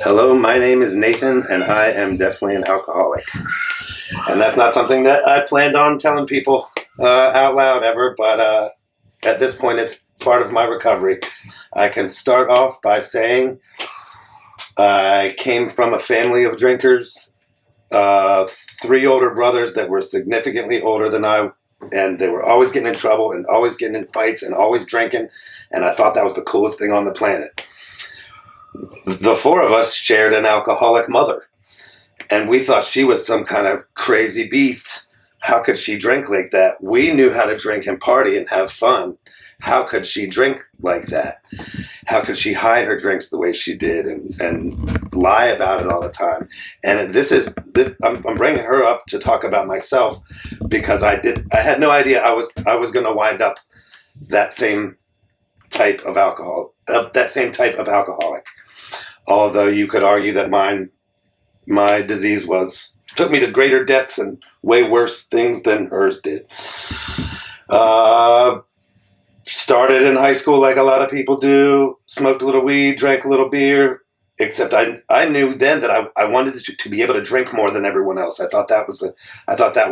Hello, my name is Nathan, and I am definitely an alcoholic. And that's not something that I planned on telling people out loud ever, but at this point, it's part of my recovery. I can start off by saying I came from a family of drinkers, three older brothers that were significantly older than I, and they were always getting in trouble and always getting in fights and always drinking, and I thought that was the coolest thing on the planet. The four of us shared an alcoholic mother, and we thought she was some kind of crazy beast. How could she drink like that? We knew how to drink and party and have fun. How could she drink like that? How could she hide her drinks the way she did and lie about it all the time? And I'm bringing her up to talk about myself because I had no idea I was going to wind up that same type of alcoholic. Although you could argue that my disease took me to greater depths and way worse things than hers did. Started in high school like a lot of people do, smoked a little weed, drank a little beer, except I knew then that I wanted to be able to drink more than everyone else. I thought that was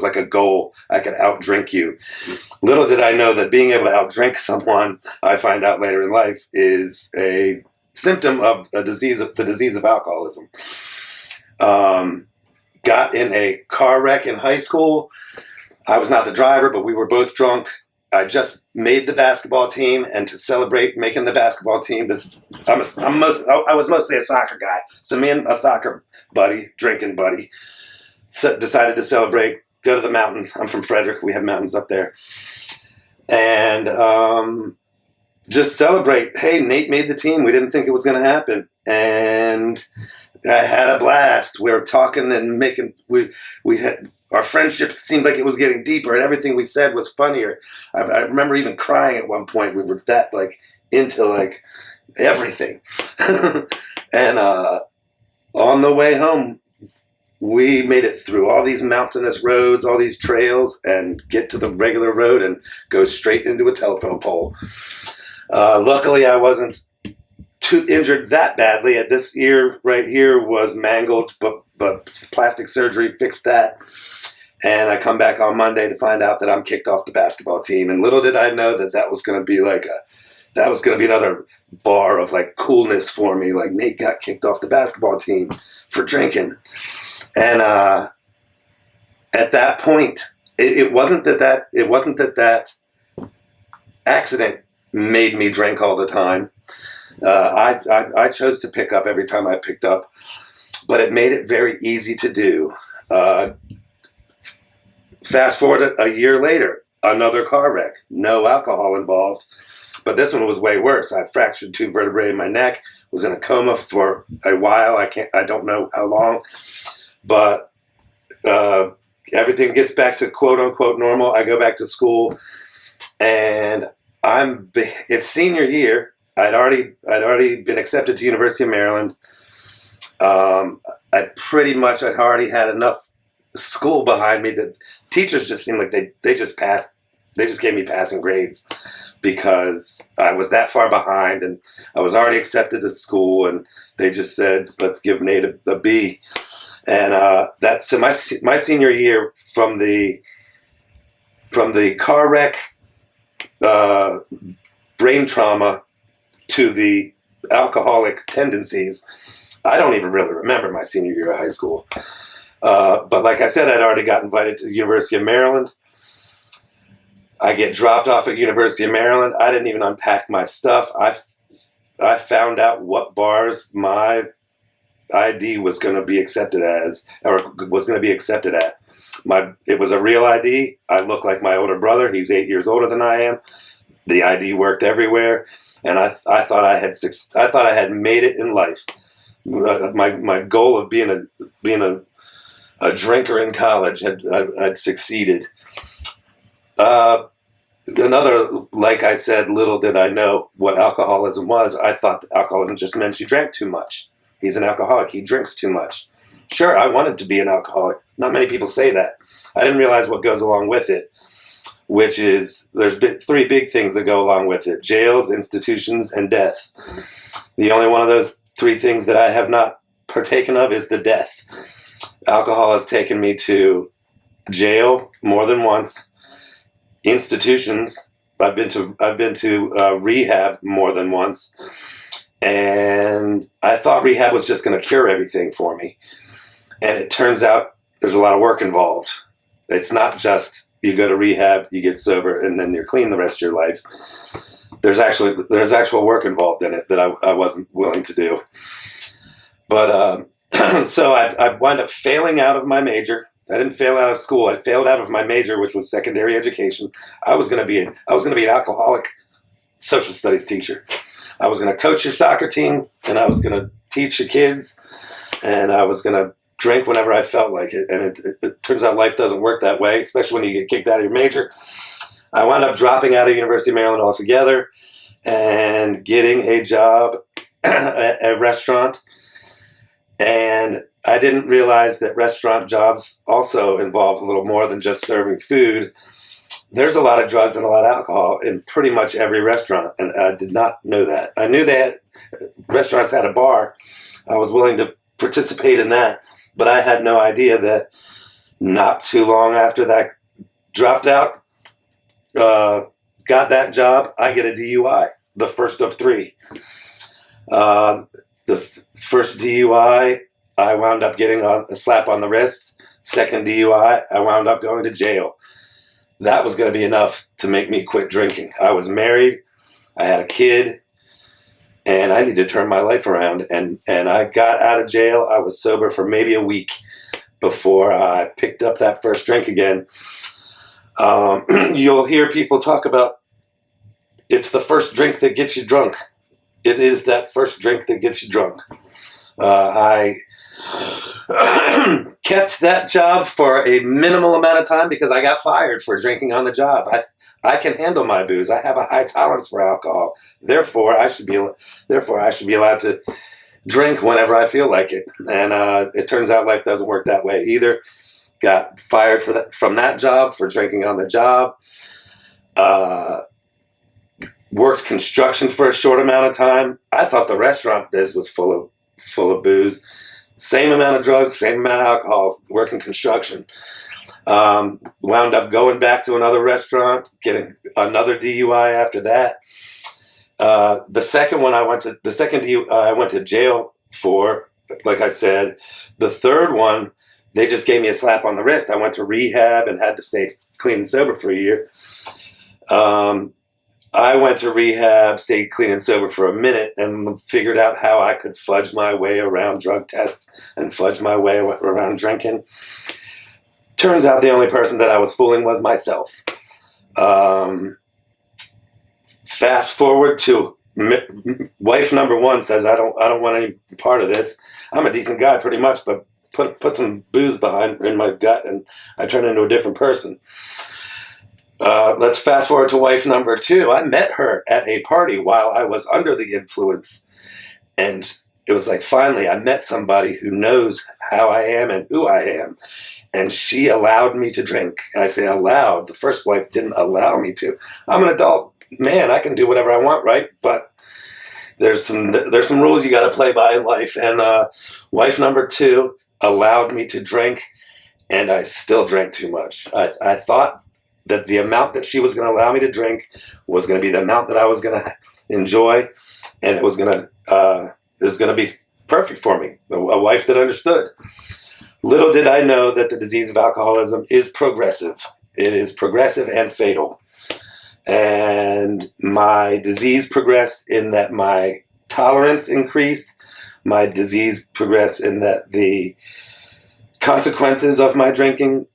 like a goal. I could outdrink you. Little did I know that being able to outdrink someone, I find out later in life, is a symptom of the disease of alcoholism. Got in a car wreck in high school. I was not the driver, but we were both drunk. I just made the basketball team, and to celebrate making the basketball team, I was mostly a soccer guy. So me and a soccer drinking buddy, decided to celebrate, go to the mountains. I'm from Frederick. We have mountains up there. And just celebrate. Hey, Nate made the team. We didn't think it was going to happen. And I had a blast. We were talking and we had, our friendship seemed like it was getting deeper, and everything we said was funnier. I remember even crying at one point. We were that into everything. And on the way home, we made it through all these mountainous roads, all these trails, and get to the regular road and go straight into a telephone pole. Luckily, I wasn't too injured that badly. At this ear right here was mangled, but plastic surgery fixed that. And I come back on Monday to find out that I'm kicked off the basketball team. And little did I know that was going to be another bar of coolness for me. Like, Nate got kicked off the basketball team for drinking. And at that point, it wasn't that accident made me drink all the time. I chose to pick up every time I picked up, but it made it very easy to do. Fast forward a year later, another car wreck, no alcohol involved, but this one was way worse. I fractured 2 vertebrae in my neck, was in a coma for a while. I don't know how long, but everything gets back to quote unquote normal. I go back to school, and it's senior year. I'd already been accepted to University of Maryland. I'd already had enough school behind me that teachers just seemed like they just gave me passing grades because I was that far behind, and I was already accepted to school, and they just said, let's give Nate a B. And that's so my senior year, from the car wreck, brain trauma, to the alcoholic tendencies, I don't even really remember my senior year of high school. But like I said, I'd already got invited to the University of Maryland. I get dropped off at University of Maryland. I didn't even unpack my stuff. I found out what bars my ID was going to be accepted as, or was going to be accepted at. It was a real ID. I look like my older brother. He's 8 years older than I am. The ID worked everywhere, and I thought I had made it in life. My goal of being a drinker in college I'd succeeded. Like I said, little did I know what alcoholism was. I thought that alcoholism just meant you drank too much. He's an alcoholic. He drinks too much. Sure, I wanted to be an alcoholic. Not many people say that. I didn't realize what goes along with it, which is there's 3 big things that go along with it: jails, institutions, and death. The only one of those 3 things that I have not partaken of is the death. Alcohol has taken me to jail more than once, institutions. I've been to rehab more than once, and I thought rehab was just going to cure everything for me, and it turns out there's a lot of work involved. It's not just you go to rehab, you get sober, and then you're clean the rest of your life. There's actual work involved in it that I wasn't willing to do. But so I wound up failing out of my major. I didn't fail out of school. I failed out of my major, which was secondary education. I was going to be an alcoholic social studies teacher. I was going to coach your soccer team, and I was going to teach your kids, and I was going to drink whenever I felt like it. And it turns out life doesn't work that way, especially when you get kicked out of your major. I wound up dropping out of University of Maryland altogether and getting a job at a restaurant. And I didn't realize that restaurant jobs also involve a little more than just serving food. There's a lot of drugs and a lot of alcohol in pretty much every restaurant, and I did not know that. I knew that restaurants had a bar. I was willing to participate in that, but I had no idea that not too long after that dropped out, got that job, I get a DUI, the first of three. The first DUI, I wound up getting a slap on the wrist. Second DUI, I wound up going to jail. That was going to be enough to make me quit drinking. I was married, I had a kid, and I needed to turn my life around. And I got out of jail. I was sober for maybe a week before I picked up that first drink again. You'll hear people talk about it's the first drink that gets you drunk. It is that first drink that gets you drunk. I kept that job for a minimal amount of time because I got fired for drinking on the job. I can handle my booze. I have a high tolerance for alcohol. Therefore, I should be allowed to drink whenever I feel like it. And it turns out life doesn't work that way either. Got fired from that job for drinking on the job. Worked construction for a short amount of time. I thought the restaurant biz was full of booze. Same amount of drugs, same amount of alcohol, working construction. Wound up going back to another restaurant, getting another DUI after that. The second DUI I went to jail for, like I said. The third one, they just gave me a slap on the wrist. I went to rehab and had to stay clean and sober for a year. I went to rehab, stayed clean and sober for a minute, and figured out how I could fudge my way around drug tests and fudge my way around drinking. Turns out the only person that I was fooling was myself. Fast forward to wife number one says, I don't want any part of this. I'm a decent guy pretty much, but put some booze in my gut, and I turn into a different person. Let's fast forward to wife number two. I met her at a party while I was under the influence. And it was like, finally, I met somebody who knows how I am and who I am. And she allowed me to drink. And I say allowed. The first wife didn't allow me to. I'm an adult man. I can do whatever I want, right? But there's some rules you got to play by in life. And wife number two allowed me to drink, and I still drank too much. I thought that the amount that she was going to allow me to drink was going to be the amount that I was going to enjoy, and it was going to be perfect for me. A wife that understood. Little did I know that the disease of alcoholism is progressive. It is progressive and fatal. And my disease progressed in that my tolerance increased. My disease progressed in that the consequences of my drinking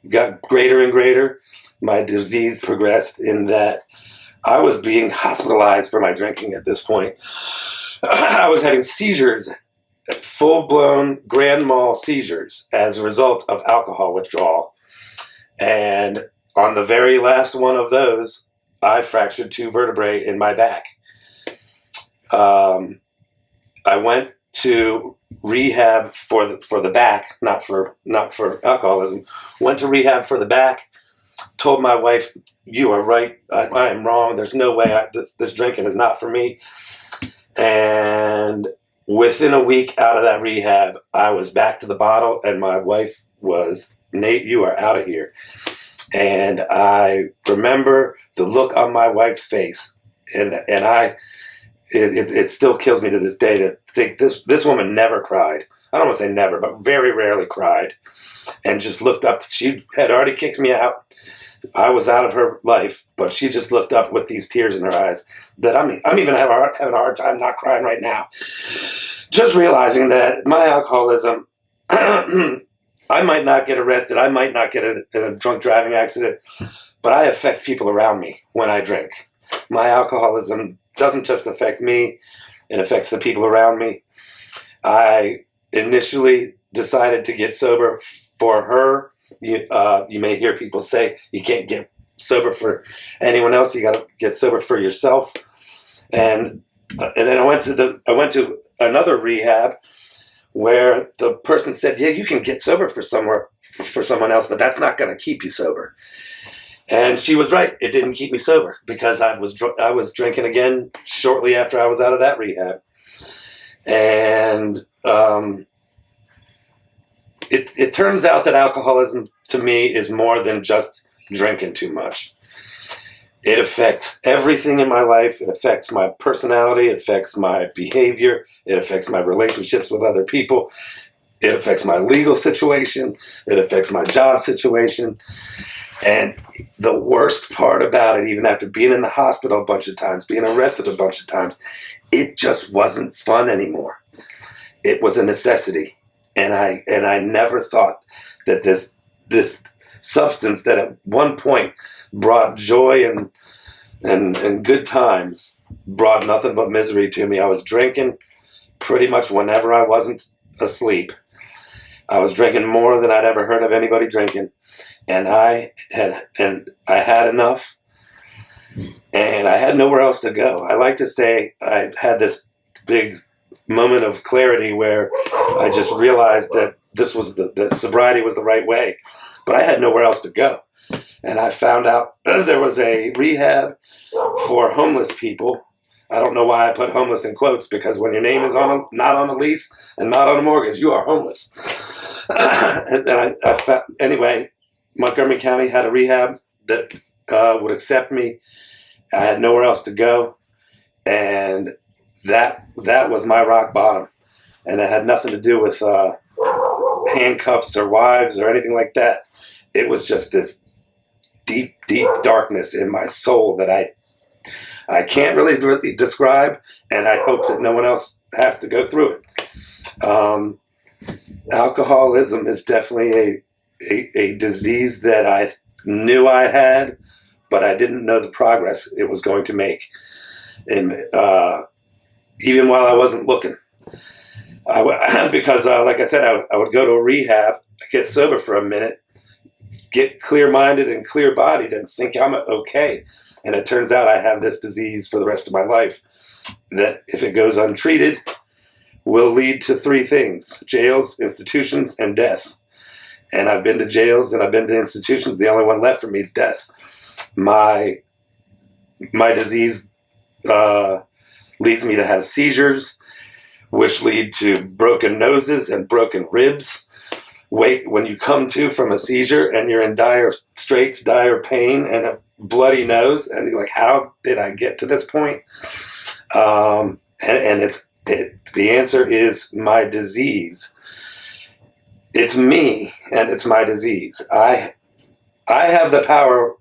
got greater and greater. My disease progressed in that I was being hospitalized for my drinking at this point. I was having seizures, full-blown grand mal seizures as a result of alcohol withdrawal. And on the very last one of those, I fractured 2 vertebrae in my back. I went to rehab for the back, not for alcoholism. Went to rehab for the back. Told my wife, "You are right. I am wrong. There's no way. This drinking is not for me." And Within a week out of that rehab, I was back to the bottle, and my wife was, Nate, you are out of here. And I remember the look on my wife's face, and it still kills me to this day to think this woman never cried. I don't want to say never, but very rarely cried, and just looked up. She had already kicked me out. I was out of her life, but she just looked up with these tears in her eyes that I'm even having a hard time not crying right now. Just realizing that my alcoholism, I might not get arrested, I might not get in a drunk driving accident, but I affect people around me when I drink. My alcoholism doesn't just affect me, it affects the people around me. I initially decided to get sober for her. You may hear people say you can't get sober for anyone else. You got to get sober for yourself. And then I went to another rehab where the person said, "Yeah, you can get sober for someone else, but that's not going to keep you sober." And she was right. It didn't keep me sober because I was drinking again shortly after I was out of that rehab. And it turns out that alcoholism to me is more than just drinking too much. It affects everything in my life. It affects my personality. It affects my behavior. It affects my relationships with other people. It affects my legal situation. It affects my job situation. And the worst part about it, even after being in the hospital a bunch of times, being arrested a bunch of times, it just wasn't fun anymore. It was a necessity. And I never thought that this substance that at one point brought joy and good times brought nothing but misery to me. I was drinking pretty much whenever I wasn't asleep. I was drinking more than I'd ever heard of anybody drinking, and I had enough, and I had nowhere else to go. I like to say I had this big moment of clarity where I just realized that that sobriety was the right way, but I had nowhere else to go. And I found out there was a rehab for homeless people. I don't know why I put homeless in quotes, because when your name is not on a lease and not on a mortgage, you are homeless. And I found, anyway, Montgomery County had a rehab that would accept me. I had nowhere else to go, and that was my rock bottom. And it had nothing to do with handcuffs or wives or anything like that. It was just this deep, deep darkness in my soul that I can't really describe, and I hope that no one else has to go through it. Alcoholism is definitely a disease that I knew I had, but I didn't know the progress it was going to make. And even while I wasn't looking, because like I said, I would go to a rehab, get sober for a minute, get clear-minded and clear-bodied, and think I'm okay. And it turns out I have this disease for the rest of my life that, if it goes untreated, will lead to three things: jails, institutions, and death. And I've been to jails and I've been to institutions. The only one left for me is death. My disease leads me to have seizures, which lead to broken noses and broken ribs. When you come to from a seizure and you're in dire straits, dire pain, and a bloody nose, and you're like, how did I get to this point? And the answer is my disease. It's me, and it's my disease. I have the power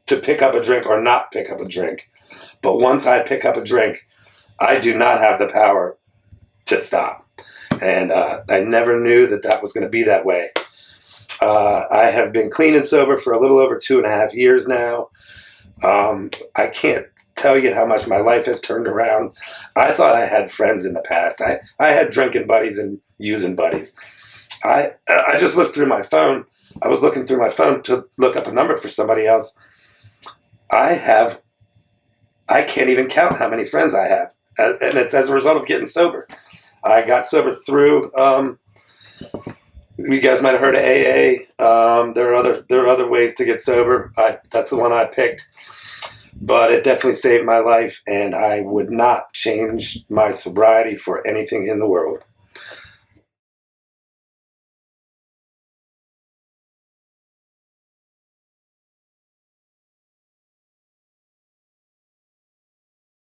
to pick up a drink or not pick up a drink. But once I pick up a drink, I do not have the power to stop. And I never knew that was going to be that way. I have been clean and sober for a little over 2.5 years now. I can't tell you how much my life has turned around. I thought I had friends in the past. I had drinking buddies and using buddies. I just looked through my phone. I was looking through my phone to look up a number for somebody else. I can't even count how many friends I have. And it's as a result of getting sober. I got sober through, you guys might have heard of AA. There are other ways to get sober. That's the one I picked. but it definitely saved my life, and I would not change my sobriety for anything in the world.